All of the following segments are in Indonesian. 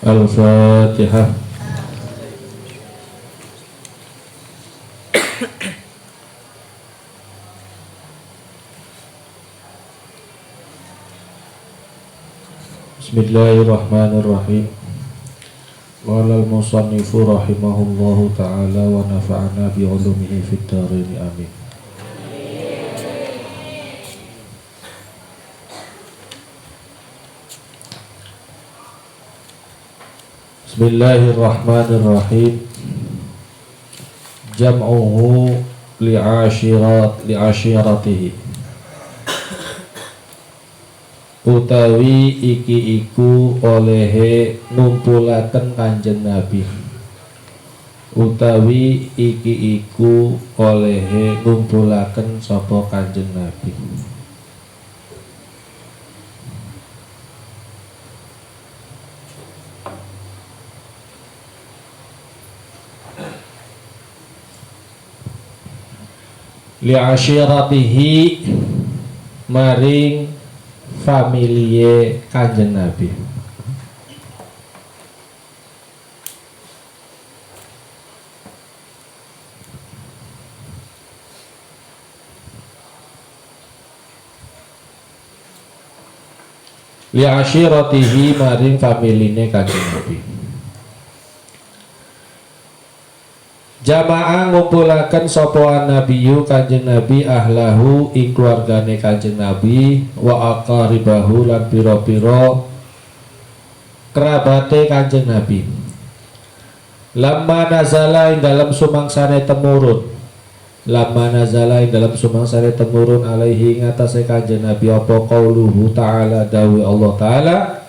Al-Fatihah. Bismillahirrahmanirrahim. Qala al-musannifu rahimahullahu ta'ala wa nafa'ana bi 'ulumihi fid dharain amin. Bismillahirrahmanirrahim. Jam'uhu li'ashiratihi. Utawi iki iku olehe ngumpulaken Kanjeng Nabi. Utawi iki iku olehe ngumpulaken sapa Kanjeng Nabi. Li'ashiratihi maring familie Kanjeng Nabi. Li'ashiratihi maring familine Kanjeng Nabi. Jamaah ngumpulaken sapa nabiyyu Kanjeng Nabi ahlahu ing keluargane Kanjeng Nabi wa aqaribahu lan pira-pira kerabate Kanjeng Nabi. Lamma nazala ing dalam sumangsane temurun. Lamma nazala ing dalam sumangsane temurun alaihi ngatasé Kanjeng Nabi apa qauluhu ta'ala dawi Allah taala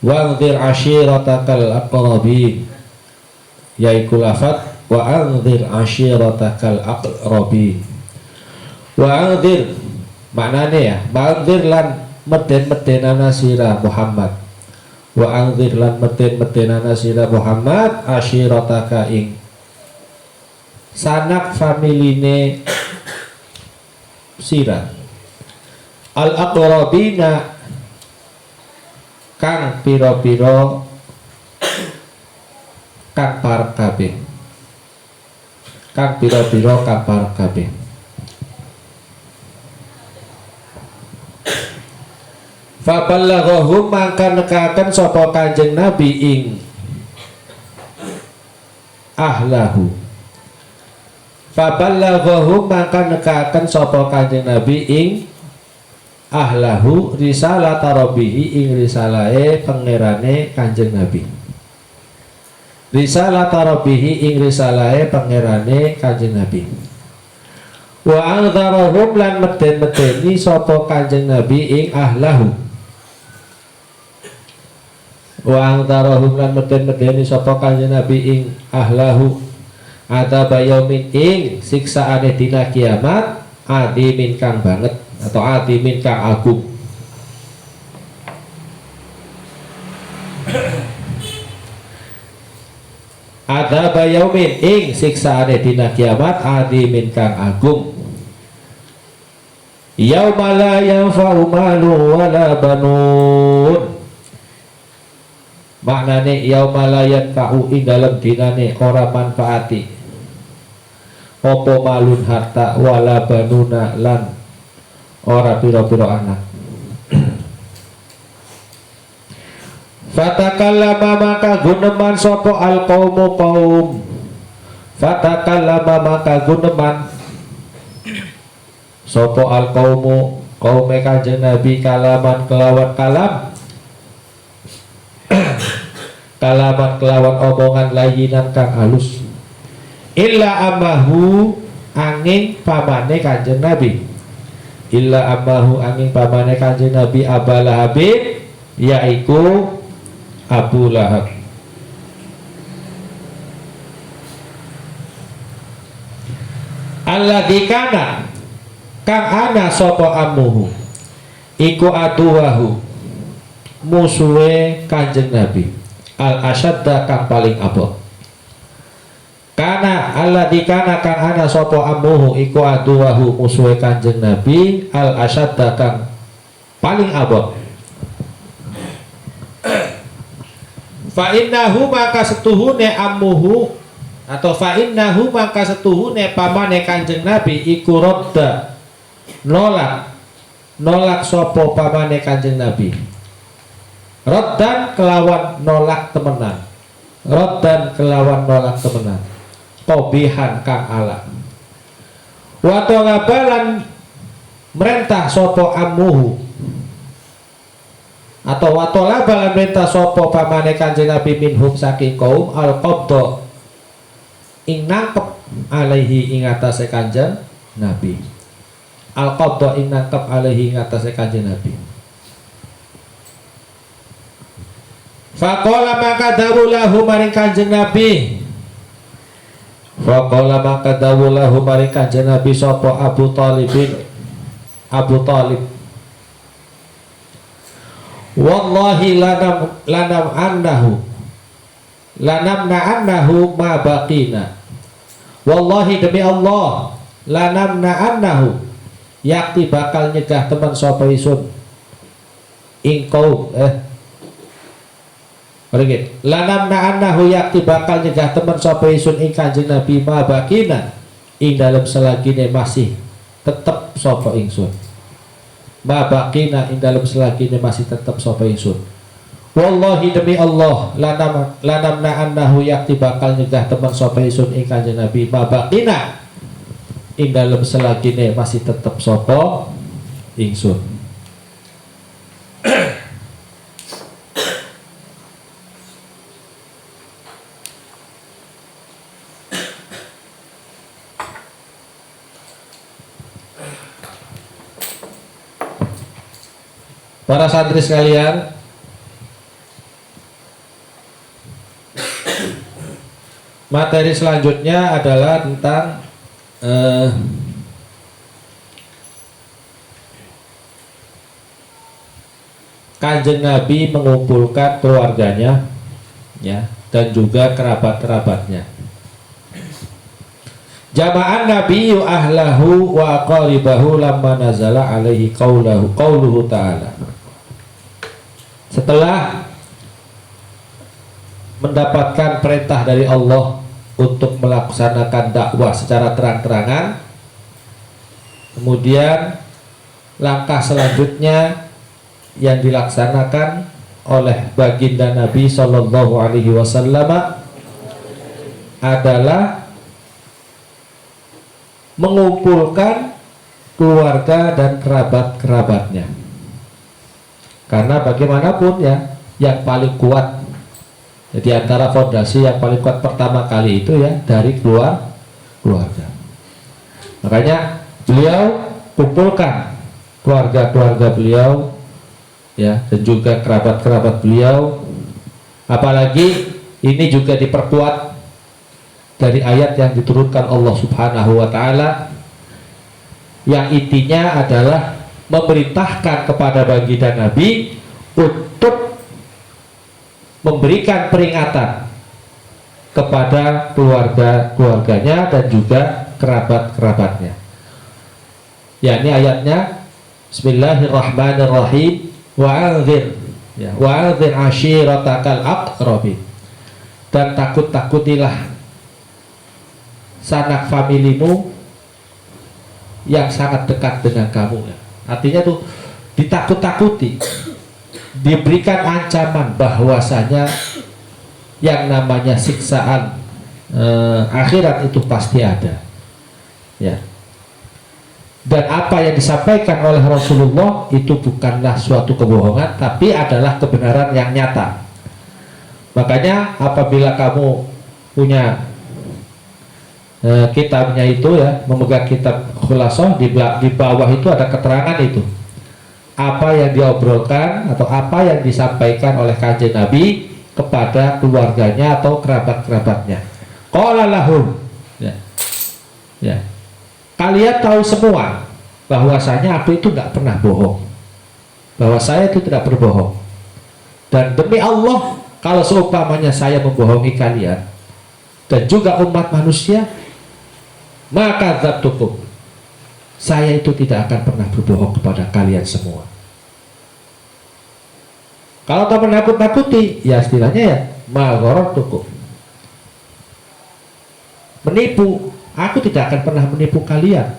wa'dhir ashiratakal aqrabin, yaiku lafad wa anzir ashiratakal aqrabin. Wa anzir maknane ya, ma'anzir lan meden-medenana sira Muhammad. Wa anzir lan meden-medenana sira Muhammad ashirataka ing sanak familine sira. Al aqrabina kang pira-pira kang parek kabeh, kang pira-pira kang parek kabeh. Fa ballaghahum mangka nekaken sapa Kanjeng Nabi ing ahlahu. Fa ballaghahum mangka nekaken sapa Kanjeng Nabi ing ahlahu risalah tarabihi ing risalahe pangerane Kanjeng Nabi. Risalah tarabihi ing risalahe pangerane Kanjeng Nabi. Wa anzarahum lan meden-medeni sapa Kanjeng Nabi ing ahlahu. Wa anzarahum lan meden-medeni sapa Kanjeng Nabi ing ahlahu adaba yaumin ing siksaane dina kiamat adimin kang banget atau adimin kang agung. Adzab yaumin ing siksaane dina kiamat adimin kang agung. Yauma la yanfa'u malun wala banun. Maknane yauma la yanfa'u ing dalem dinane ora manfaati apa malun harta wala banuna lan ora pira-pira anak. Fatakallama maka guneman sopo al qaumu qaum. Fatakallama maka guneman sopo al qaumu kaume Kanjeng Nabi kalaman kelawan kalam. Kalaman kelawan omongan layinan kang halus. Illa amahu angin pamane Kanjeng Nabi. Illa amahu angin pamane Kanjeng Nabi Abalah Habib yaiku Abu Lahab. Alladzi kana kang ana sapa amuhu iku aduwahu musuhe Kanjeng Nabi al asyadda kang paling abot. Kana alladzi kana kang ana sapa amuhu iku aduwahu musuhe Kanjeng Nabi al asyadda kang paling abot. Fa innahu maka setuhune ammuhu atau fa innahu maka setuhune pamane Kanjeng Nabi iku rodda nolak sopo pamane Kanjeng Nabi. Roddan kelawan nolak temenan. Roddan kelawan nolak temenan. Kobihan kang ala. Wa tolabalan merentah sopo ammuhu atau watola balan perintah sopo pamane Kanjeng Nabi minhum saking kaum al qabda ing nangkep alaihi ing atase Kanjeng Nabi. Al qabda ing nangkep alaihi ing atase Kanjeng Nabi. Faqala maka dawulahu maring Kanjeng Nabi. Faqala maka dawulahu maring Kanjeng Nabi sopo Abu Thalibin. Abu Thalib, wallahi lanam annahu ma baqina. Wallahi demi Allah, lanamna annahu yakti bakal nyegah teman sapa isun ing kaum Pergi. Lanamna annahu yakti bakal nyegah teman sapa isun ing Kanjeng Nabi ma baqina ing dalam selagine masih tetep sapa ingsun. Ma baqina ing dalam selagine masih tetep sapa ingsun. Wallahi demi Allah lanamna annahu yakti bakal nyegah teman sapa ingsun ing Kanjeng Nabi ma baqina ing dalam selagine masih tetep sapa ingsun. Para santri sekalian, materi selanjutnya adalah tentang Kanjeng Nabi mengumpulkan keluarganya, ya, dan juga kerabat-kerabatnya. Jama'an nabiyyu ahlahu wa aqaribahu lamma nazala alaihi qauluhu ta'ala. Setelah mendapatkan perintah dari Allah untuk melaksanakan dakwah secara terang-terangan, kemudian langkah selanjutnya yang dilaksanakan oleh baginda Nabi Shallallahu Alaihi Wasallam adalah mengumpulkan keluarga dan kerabat-kerabatnya. Karena bagaimanapun ya, yang paling kuat di antara fondasi yang paling kuat pertama kali itu ya dari keluarga. Makanya beliau kumpulkan keluarga-keluarga beliau ya, dan juga kerabat-kerabat beliau. Apalagi ini juga diperkuat dari ayat yang diturunkan Allah Subhanahu wa Ta'ala, yang intinya adalah memerintahkan kepada baginda Nabi untuk memberikan peringatan kepada keluarganya dan juga kerabat-kerabatnya. Ya, ini ayatnya Bismillahirrahmanirrahim wa'anzir ya, wa'anzir ashiratakal aqrabin, dan takut-takutilah sanak familimu yang sangat dekat dengan kamu. Artinya tuh ditakut-takuti, diberikan ancaman bahwasanya yang namanya siksaan akhirat itu pasti ada, ya. Dan apa yang disampaikan oleh Rasulullah itu bukanlah suatu kebohongan, tapi adalah kebenaran yang nyata. Makanya apabila kamu punya kitabnya itu ya, memegang kitab Khulasah, di bawah itu ada keterangan itu apa yang diobrolkan atau apa yang disampaikan oleh Kanjeng Nabi kepada keluarganya atau kerabat-kerabatnya. Qala lahum ya, ya, kalian tahu semua bahwasanya aku itu tidak pernah bohong, bahwa saya itu tidak berbohong, dan demi Allah kalau seumpamanya saya membohongi kalian dan juga umat manusia, maka dzatukum, saya itu tidak akan pernah berbohong kepada kalian semua. Kalau kamu menakut-nakuti, ya istilahnya ya ma gharartukum. Menipu, aku tidak akan pernah menipu kalian.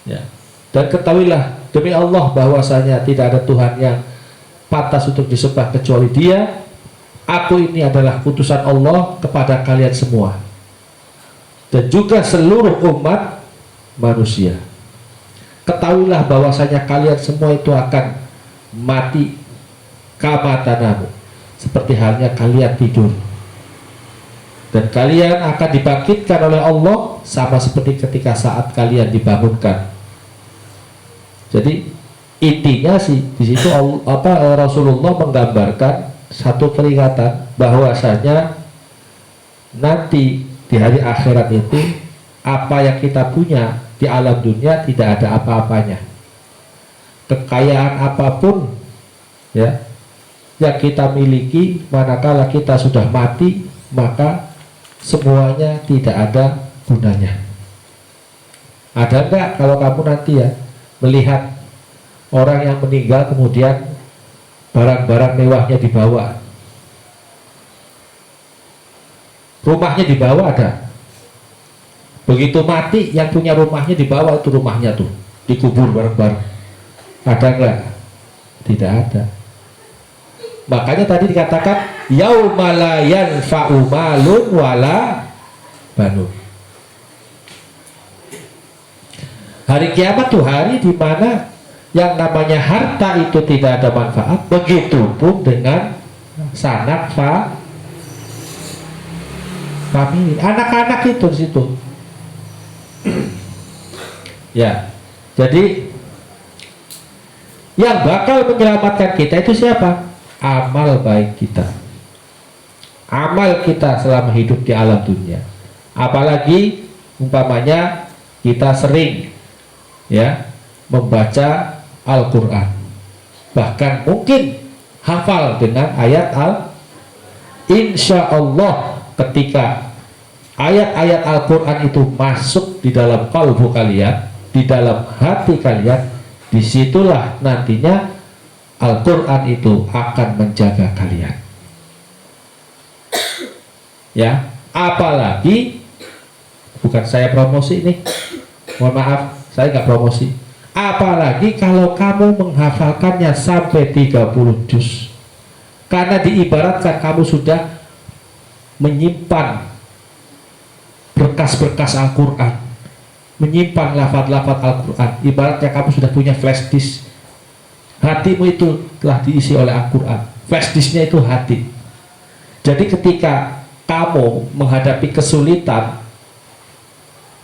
Ya. Dan ketahuilah demi Allah bahwasanya tidak ada Tuhan yang pantas untuk disembah kecuali Dia. Aku ini adalah utusan Allah kepada kalian semua dan juga seluruh umat manusia. Ketahuilah bahwasanya kalian semua itu akan mati kama tanamu, seperti halnya kalian tidur. Dan kalian akan dibangkitkan oleh Allah sama seperti ketika saat kalian dibangunkan. Jadi intinya sih di situ Rasulullah menggambarkan satu peringatan bahwasanya nanti di hari akhirat itu apa yang kita punya di alam dunia tidak ada apa-apanya. Kekayaan apapun ya yang kita miliki manakala kita sudah mati, maka semuanya tidak ada gunanya. Ada enggak kalau kamu nanti ya melihat orang yang meninggal kemudian barang-barang mewahnya dibawa, rumahnya dibawa, ada? Begitu mati yang punya rumahnya dibawa, itu rumahnya tuh dikubur bareng-bareng. Ada enggak? Tidak ada. Makanya tadi dikatakan yauma la yanfa'u malun wala banun. Hari kiamat tuh hari di mana yang namanya harta itu tidak ada manfaat, begitupun dengan sanak famili, anak-anak itu di situ. Ya, jadi yang bakal menyelamatkan kita itu siapa? Amal baik kita, amal kita selama hidup di alam dunia. Apalagi umpamanya kita sering ya membaca Al-Quran, bahkan mungkin hafal dengan ayat insya Allah ketika ayat-ayat Al-Quran itu masuk di dalam kalbu kalian, di dalam hati kalian, disitulah nantinya Al-Quran itu akan menjaga kalian. Ya, apalagi bukan saya promosi nih, mohon maaf, saya nggak promosi. Apalagi kalau kamu menghafalkannya sampai 30 juz, karena diibaratkan kamu sudah menyimpan berkas-berkas Al-Quran, menyimpan lafaz-lafaz Al-Quran. Ibaratnya kamu sudah punya flash disk, hatimu itu telah diisi oleh Al-Quran, flash disknya itu hati. Jadi ketika kamu menghadapi kesulitan,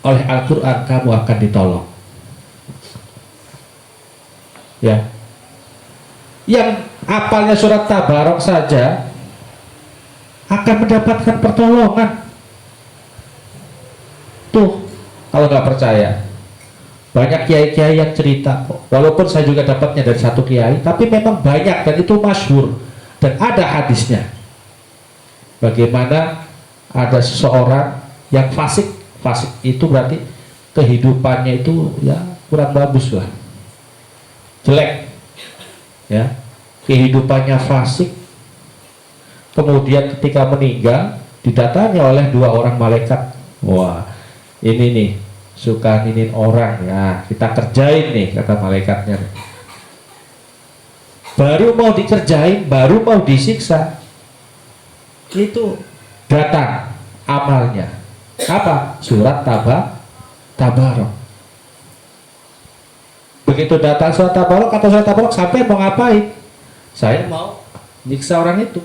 oleh Al-Quran kamu akan ditolong. Ya, yang apalnya surat Tabarok saja akan mendapatkan pertolongan. Tuh, kalau nggak percaya, banyak kiai-kiai yang cerita kok. Walaupun saya juga dapatnya dari satu kiai, tapi memang banyak dan itu masyhur dan ada hadisnya. Bagaimana ada seseorang yang fasik itu berarti kehidupannya itu ya kurang bagus lah, jelek ya, kehidupannya fasik. Kemudian ketika meninggal didatangi oleh 2 orang malaikat. Wah, ini nih suka ninin orang ya, kita kerjain nih, kata malaikatnya. Baru mau dikerjain, baru mau disiksa, itu datang amalnya. Apa? Surat Tabarok. Begitu datang surat Tabarok, kata surat Tabarok, sampai mau ngapain? Saya mau menyiksa orang itu.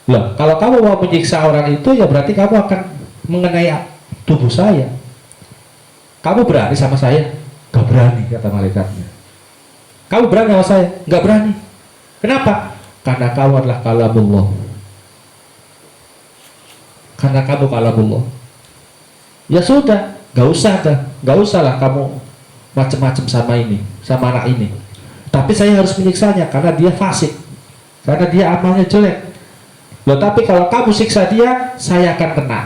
Loh, kalau kamu mau menyiksa orang itu, ya berarti kamu akan mengenai tubuh saya. Kamu berani sama saya? Gak berani, kata malaikatnya. Kamu berani sama saya? Gak berani. Kenapa? Karena kamu adalah kalamullah. Karena kamu kalamullah. Ya sudah, gak usah lah kamu macam-macam sama ini, sama anak ini. Tapi saya harus menyiksanya karena dia fasik, karena dia amalnya jelek. Loh, tapi kalau kamu siksa dia, saya akan kena.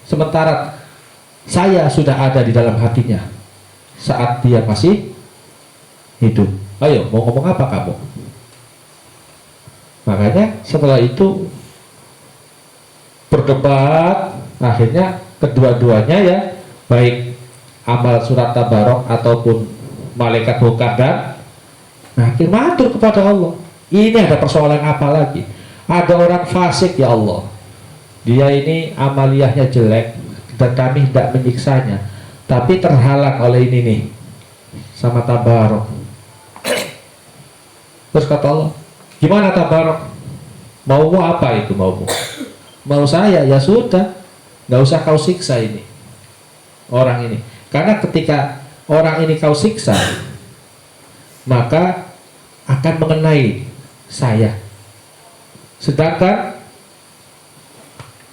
Sementara saya sudah ada di dalam hatinya saat dia masih hidup. Ayo, mau ngomong apa kamu? Makanya setelah itu berdebat, akhirnya kedua-duanya ya, baik amal surat Tabarok ataupun malaikat Mukarram, akhir matur kepada Allah. Ini ada persoalan apa lagi? Ada orang fasik ya Allah, dia ini amaliyahnya jelek dan kami tidak menyiksanya, tapi terhalang oleh ini nih sama Tabarok. Terus kata Allah, gimana Tabarok? Maumu apa itu maumu? Mau saya, ya sudah, nggak usah kau siksa ini orang ini, karena ketika orang ini kau siksa maka akan mengenai saya. Sedangkan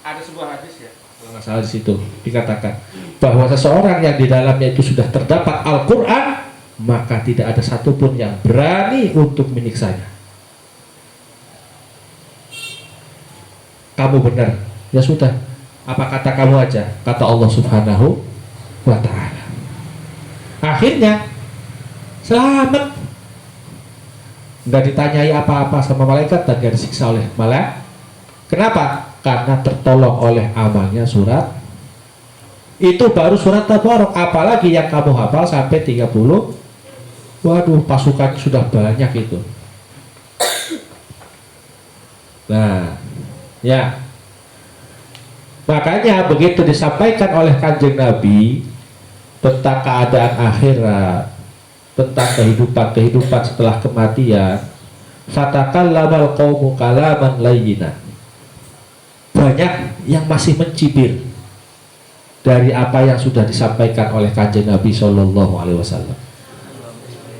ada sebuah hadis ya, kalau nggak salah di situ dikatakan bahwa seseorang yang di dalamnya itu sudah terdapat Al-Quran, maka tidak ada satupun yang berani untuk menyiksanya. Kamu benar, ya sudah, apa kata kamu aja, kata Allah Subhanahu wa Ta'ala. Akhirnya selamat, nggak ditanyai apa-apa sama malaikat dan nggak disiksa oleh malaikat. Kenapa? Karena tertolong oleh amalnya surat itu, baru surat Tabarok. Apalagi yang kamu hafal sampai 30, waduh, pasukannya sudah banyak itu. Nah ya, makanya begitu disampaikan oleh Kanjeng Nabi tentang keadaan akhirat, tentang kehidupan setelah kematian, fatakallamal qaumu kalaman layyinan, banyak yang masih mencibir dari apa yang sudah disampaikan oleh Kanjeng Nabi Shallallahu Alaihi Wasallam.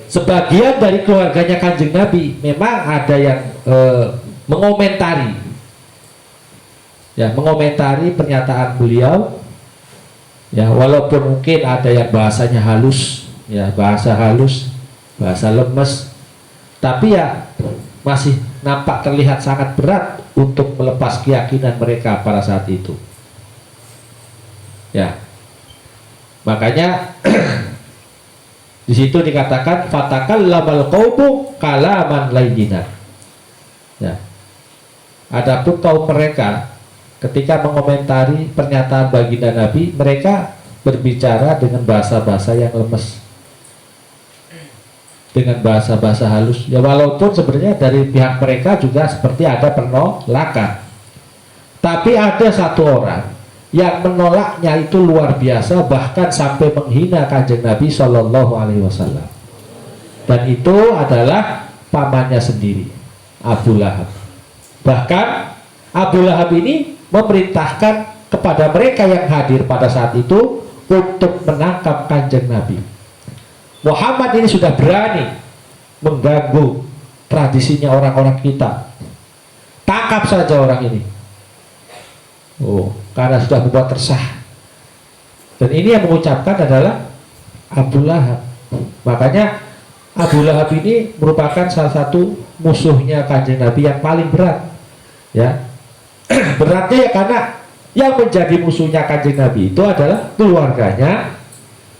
Sebagian dari keluarganya Kanjeng Nabi memang ada yang mengomentari pernyataan beliau, ya, walaupun mungkin ada yang bahasanya halus, ya, bahasa halus, bahasa lemes, tapi ya masih nampak terlihat sangat berat untuk melepas keyakinan mereka pada saat itu. Ya, makanya di situ dikatakan fatakallamal qaumu kalaman layyinan. Ya, adapun kaum mereka ketika mengomentari pernyataan baginda Nabi, mereka berbicara dengan bahasa-bahasa yang lemes, dengan bahasa-bahasa halus. Ya, walaupun sebenarnya dari pihak mereka juga seperti ada penolakan, tapi ada satu orang yang menolaknya itu luar biasa, bahkan sampai menghina Kanjeng Nabi Shallallahu Alaihi Wasallam. Dan itu adalah pamannya sendiri, Abu Lahab. Bahkan Abu Lahab ini memerintahkan kepada mereka yang hadir pada saat itu untuk menangkap Kanjeng Nabi. Muhammad ini sudah berani mengganggu tradisinya orang-orang kita, tangkap saja orang ini. Oh, karena sudah membuat resah. Dan ini yang mengucapkan adalah Abu Lahab. Makanya Abu Lahab ini merupakan salah satu musuhnya Kanjeng Nabi yang paling berat. Ya, beratnya ya karena yang menjadi musuhnya Kanjeng Nabi itu adalah keluarganya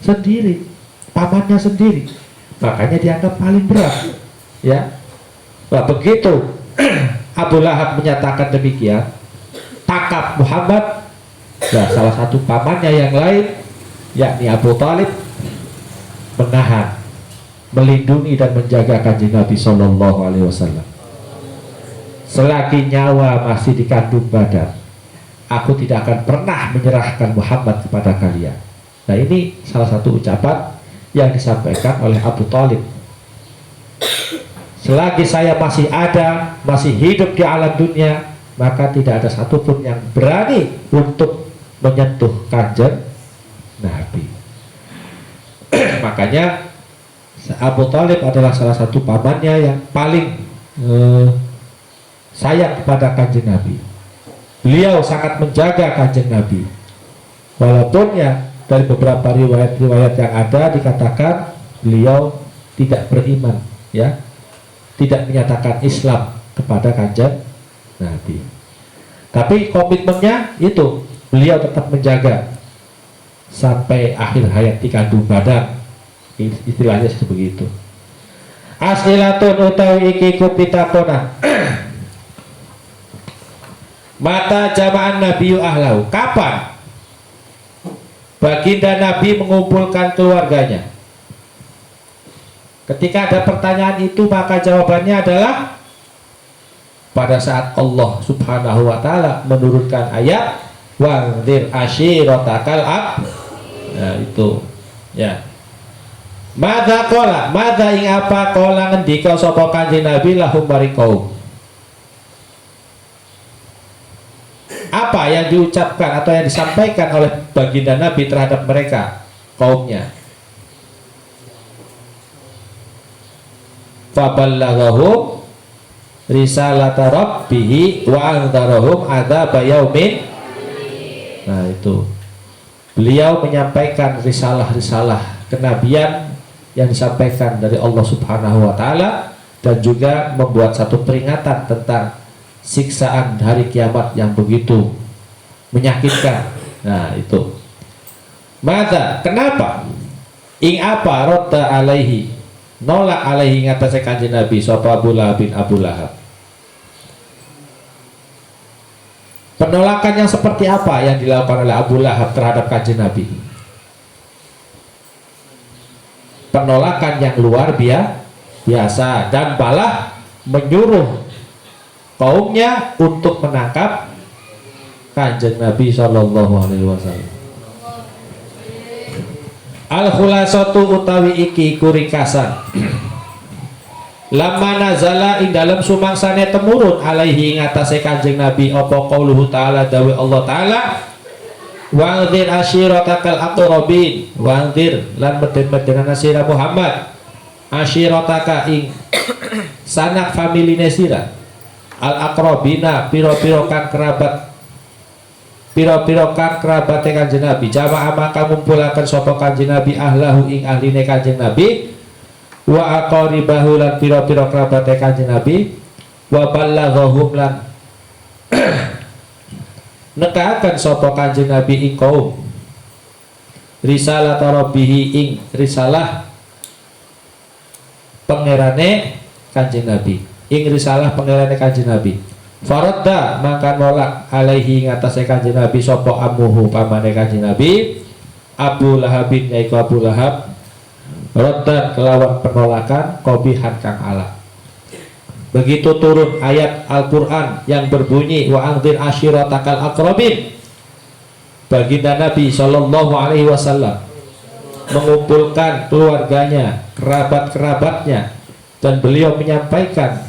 sendiri, pamannya sendiri. Makanya dianggap paling berat. Ya, nah, begitu Abu Lahab menyatakan demikian, tangkap Muhammad. Nah, salah satu pamannya yang lain, yakni Abu Thalib, menahan, melindungi dan menjaga Kanjeng Nabi Shallallahu Alaihi Wasallam. Selagi nyawa masih di kandung badan, aku tidak akan pernah menyerahkan Muhammad kepada kalian. Nah, ini salah satu ucapan yang disampaikan oleh Abu Thalib. Selagi saya masih ada, masih hidup di alam dunia, maka tidak ada satupun yang berani untuk menyentuh Kanjeng Nabi. Makanya Abu Thalib adalah salah satu pamannya yang paling sayang kepada Kanjeng Nabi. Beliau sangat menjaga Kanjeng Nabi, walaupun ya dari beberapa riwayat-riwayat yang ada dikatakan beliau tidak beriman, ya, tidak menyatakan Islam kepada Kanjeng Nabi. Tapi komitmennya itu beliau tetap menjaga sampai akhir hayat di kandung badan, istilahnya seperti itu. Aslilatun utawi iki kupitakona Mata jama'an Nabi ahlahu. Kapan baginda Nabi mengumpulkan keluarganya? Ketika ada pertanyaan itu, maka jawabannya adalah pada saat Allah Subhanahu wa taala menurunkan ayat wa'dhir ashiratakal ab. Nah, itu ya. Madza qala, madza ing apa qala ngendika sapa Kanjeng Nabi lahum maring kaum. Apa yang diucapkan atau yang disampaikan oleh baginda Nabi terhadap mereka, kaumnya? Faballaghahum risalata rabbih wa anzarahum adzaba yaumin. Nah, itu. Beliau menyampaikan risalah-risalah kenabian yang disampaikan dari Allah Subhanahu wa taala dan juga membuat satu peringatan tentang siksaan hari kiamat yang begitu menyakitkan. Nah, itu. Mada, kenapa? Ing apa rodda alaihi, nolak alaihi ngatasé Kanjeng Nabi sapa Abu Lahab bin Abu Lahab. Penolakan yang seperti apa yang dilakukan oleh Abu Lahab terhadap Kanjeng Nabi? Penolakan yang luar biasa dan malah menyuruh kaumnya untuk menangkap Kanjeng Nabi Shallallahu Alaihi Wasallam. Al-khulasatu utawi iki kurikasan. Lama nazala ing dalam sumangsane temurun alaihi ing atase Kanjeng Nabi apa qauluhu ta'ala dawe Allah ta'ala wa'dhir ashiratakal aqrabin, wa'dhir lan meden-medenan sira Muhammad ashirataka ing sanak familine sira al aqrabina piro-piro kang kerabat, piro-piro kang kerabate Kanjeng Nabi. Jamaah maka ngumpulaken sapa Kanjeng Nabi ahlahu ing ahline Kanjeng Nabi wa aqaribahu lan piro-piro kerabate Kanjeng Nabi wa ballaghahum lan nekaken sapa Kanjeng Nabi ing kaum risalah tarabihi ing risalah pangerane Kanjeng Nabi, ing risalah pangerane Kanjeng Nabi. Faradda maka nolak alaihi ngatasé Kanjeng Nabi sapa amuhu pamane Kanjeng Nabi Abu Lahabin yaiku Abu Lahab raddan kelawan penolakan qabihan kang ala. Begitu turun ayat Al-Qur'an yang berbunyi wa anzir ashiratakal aqrabin, baginda Nabi sallallahu alaihi wasallam mengumpulkan keluarganya, kerabat-kerabatnya, dan beliau menyampaikan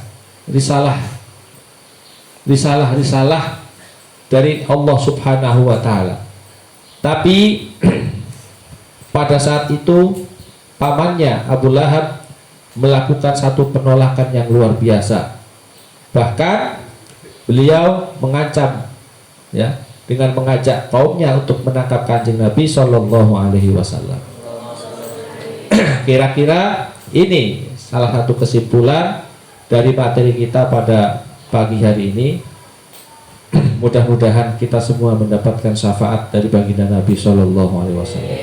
risalah dari Allah Subhanahu wa taala. Tapi pada saat itu pamannya Abu Lahab melakukan satu penolakan yang luar biasa. Bahkan beliau mengancam ya dengan mengajak kaumnya untuk menangkap Kanjeng Nabi Shallallahu alaihi wasallam. Kira-kira ini salah satu kesimpulan dari materi kita pada pagi hari ini. Mudah-mudahan kita semua mendapatkan syafaat dari baginda Nabi Shallallahu alaihi wasallam.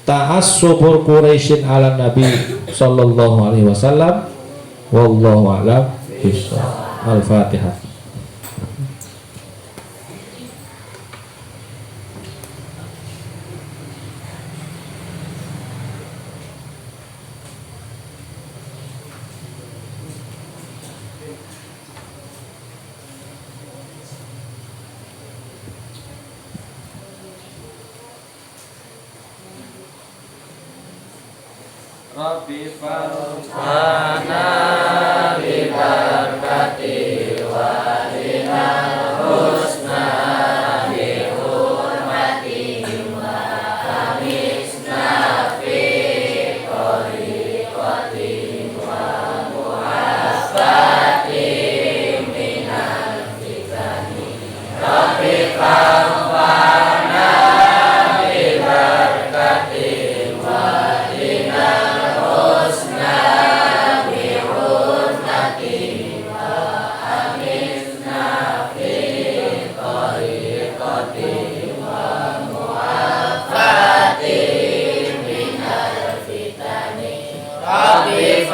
Ta'assubur Quraisyin ala Nabi sallallahu alaihi wasallam wallahu a'lam bishawab. Al-Fatihah. Rabbi farhana bi barakati wa dinal husna bi hurmati wa amisna fi qariqati wa muhabbati minal fitani. Rabbi farhana bi barakati wa dinal Rabbi